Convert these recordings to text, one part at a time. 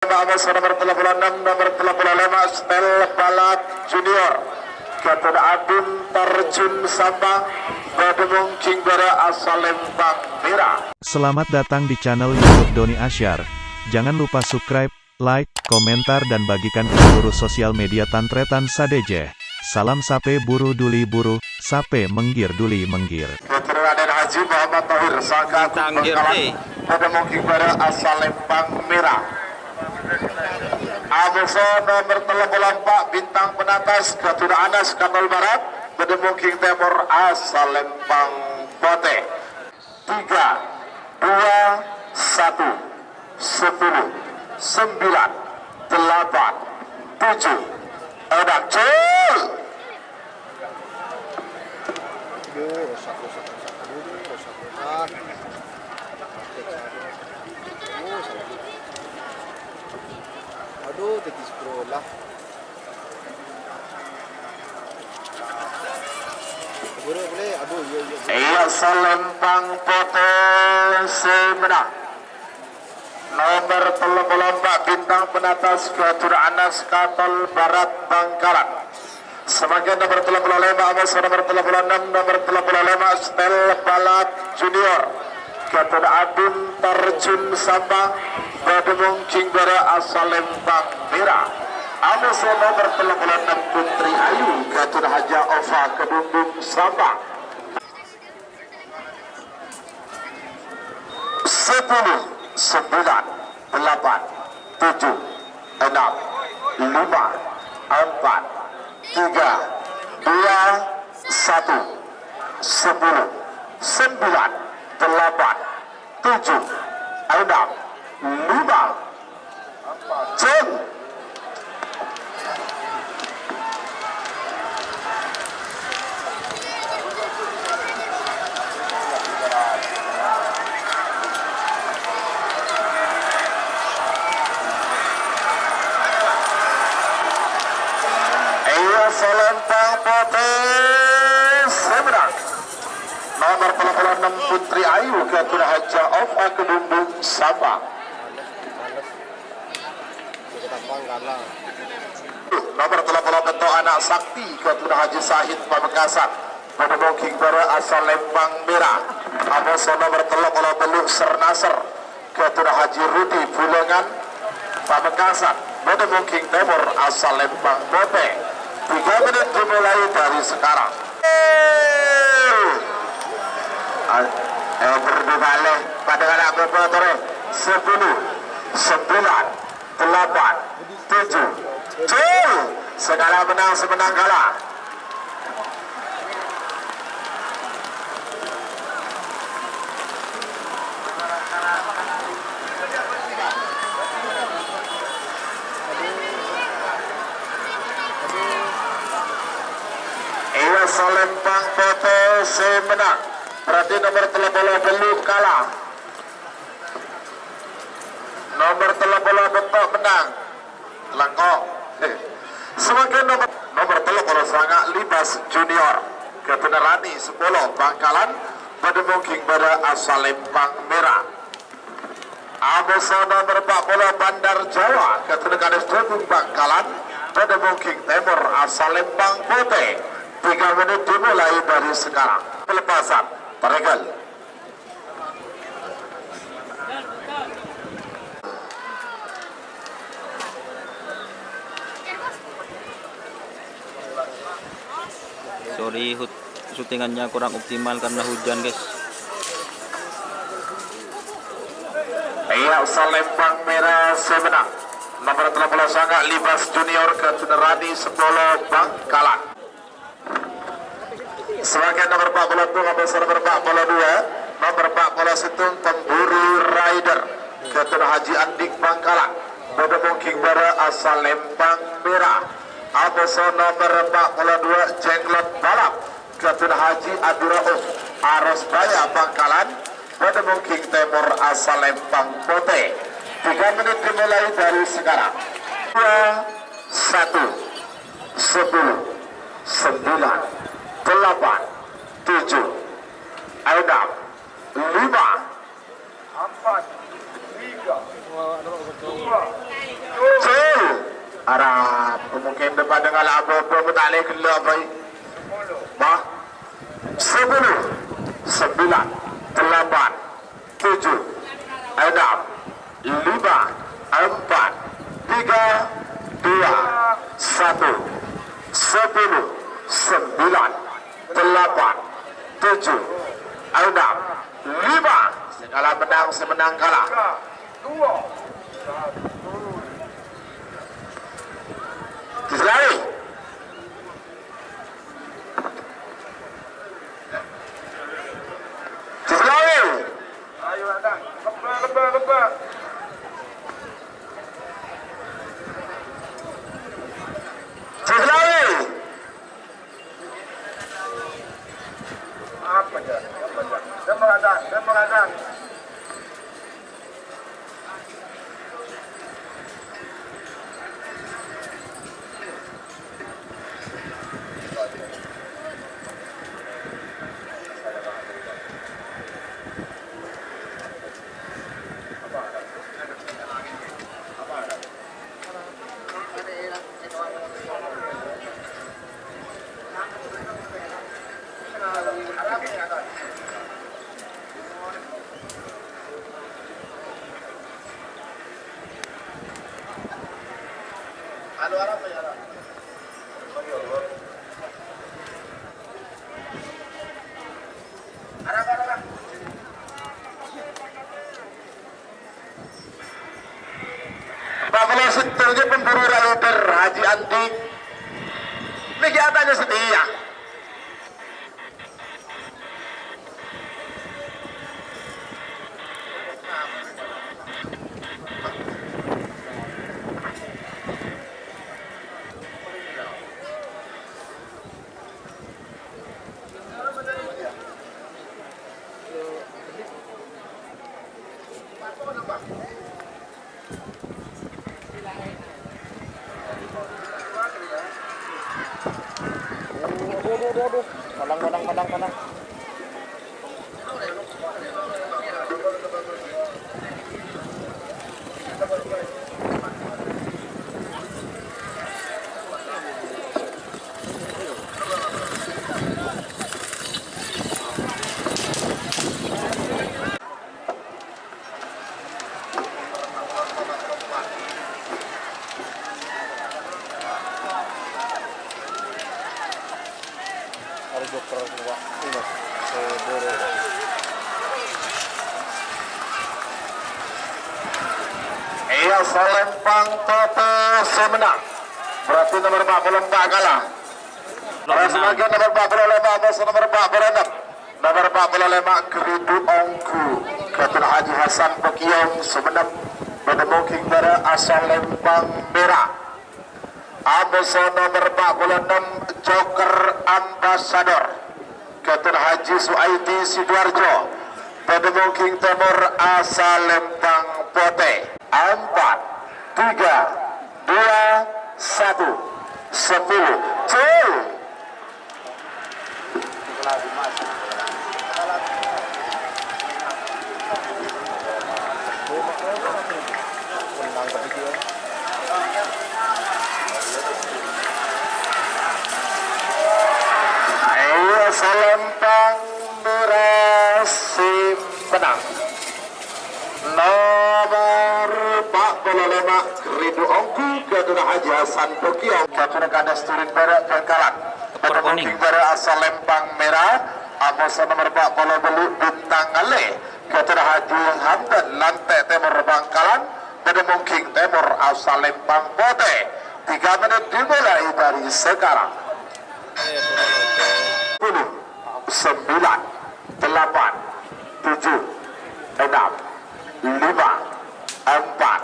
nomor 36, nomor 35 Stel Balak Junior Gatot Adun terjun sama Bademung King Bara asal Lembang Merah. Selamat datang di channel YouTube Doni Asyar. Jangan lupa subscribe, like, komentar dan bagikan ke seluruh sosial media Tantretan Sadeje. Salam sape buru duli buru, sape menggir duli menggir. Gatot Raden Haji Muhammad Tahir Saka Bangkalan Bademung King Bara asal Lembang Merah. Amuso nomor 34 bintang penatas Gatot Anas Kapal Barat Bademung King Timur asal Lembang Bote. 3, 2, 1, 10, 9, 8, 7, edak cul. Aduh, tadi scroll lah. Boleh. Aduh, iya. Iya Selempang Bote semenang. Nomor 34 bintang penatas Gatot Anas Kapal Barat Bangkalan. Sebagai nomor 35 Amos nomor 36, nomor 35 Stel Balak Junior Gatot Adun terjun sama Bademung King Bara asal Lembang Merah. Amos nomor 36 Putri Ayu Gatot Haja Ova Kedundung Sabang. 10, 9, 8, 7, 6, 5, 4, 3, 2, 1, 10, 9, 8, 7, 6, 5, ceng. Selempang Bote semenang. Nomor 36 Putri Ayu Gatot Haja Ova Kedundung Sabang. Nomor 38 Anak Sakti Gatot Haji Sahid Pamekasan Bademung King Bara asal Lembang Merah. Amos nomor 33 Sernaser Gatot Haji Rudi Bulengan Pamekasan Bademung King Timur asal Lembang Bote. 3 menit dimulai dari sekarang. Berdibalik pada anak bermotor 10, 9, 8, 7, cul. Segala menang semenang kalah. Selempang Bote semenang. Berarti nomor 30 kalah. Nomor 30 bentuk menang. Langkok. Sebagai nomor 30 Sangak Libas Junior Gatot Rani 10 Bangkalan Bademung King Bara asal Lembang Merah. Amos nomor 40 Bandar Jawa Gatot Kades Jepung Bangkalan Bademung King Timur asal Lembang Bote. 3 menit dimulai dari sekarang. Pelepasan Paregal. Sorry, syutingannya kurang optimal karena hujan, guys. Iya, Selempang Merah semenang. Nomor 30 Sangak Libas Junior Gatot Rani 10 Bangkalan. Sebagai nomor 42 Amos nomor 42 nomor 41 Pemburu Rider Gatot Haji Andik Bangkalan Bademung King Bara asal Lembang Merah. Amos nomor 42 Jenglot Balap Gatot Haji Adurauf Aros Baya Bangkalan Bademung King Timur asal Lembang Bote. 3 menit dimulai dari sekarang. 2, 1, 10, 9, 8, 7, 6, 5, 4, 3, 2, depan dengan apa-apa bertalik lebih. Bah, 10, 9, 8, 7, 6, 5, 4, 3, 2, 1, 10, 9, 8, 7, 6, 5. Kalah menang, semenang kalah. Sekali. Sekali. Ayo ada, lebah. Sekali. Apa ya? Demoradan. Bakal setelahnya pemburu rider Haji Andi. Kegiatannya setia. Aduh. Padang. Harus dokter semua. Ini. Boro. Iya, Salempang Toto semenang. Berarti nomor 44 kalah. Sebagai nomor 45 versus nomor 46. Nomor 45 Keribu Ongku. Ketua Haji Hasan Pekiong semenang menemukan pada asal Lempang Merah. Ambasa nomor 46 Joker Ambassador Ketua Haji Suaiti Sidoarjo menemukan Timur asal Lempang Pote. 4, 3, 2, 1, 10. Cul. Menang tapi dia. Ayo Salempang berhasil menang. Nomor 45 Ridho Ongku Ketua Haji Hasan Pekiong Ketua Kandas Turin Barat Bangkalan menemukan pada asal Lempang Merah. Amosa nomor 40 Belu Bintang Ale Ketua Haji Hamdan Lantai Timur Bangkalan menemukan Timur asal Lempang Pote. 3 menit dimulai dari sekarang. 10, 9, 8, 7, 6, 5, 4,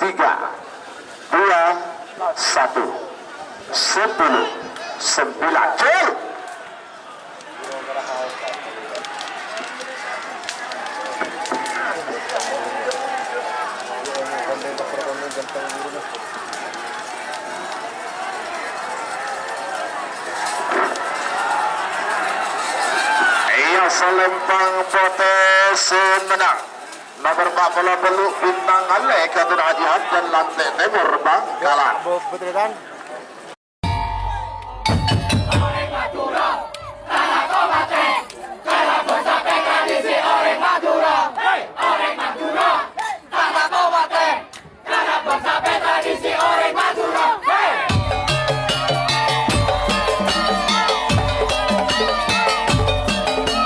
3, 2, 1, 10, 9. Cul. Salempang Pote semenang. Nomor 40 Belu Bintang Ale Ketua Haji Hamdan Lantai Timur Bangkalan. Betul kan?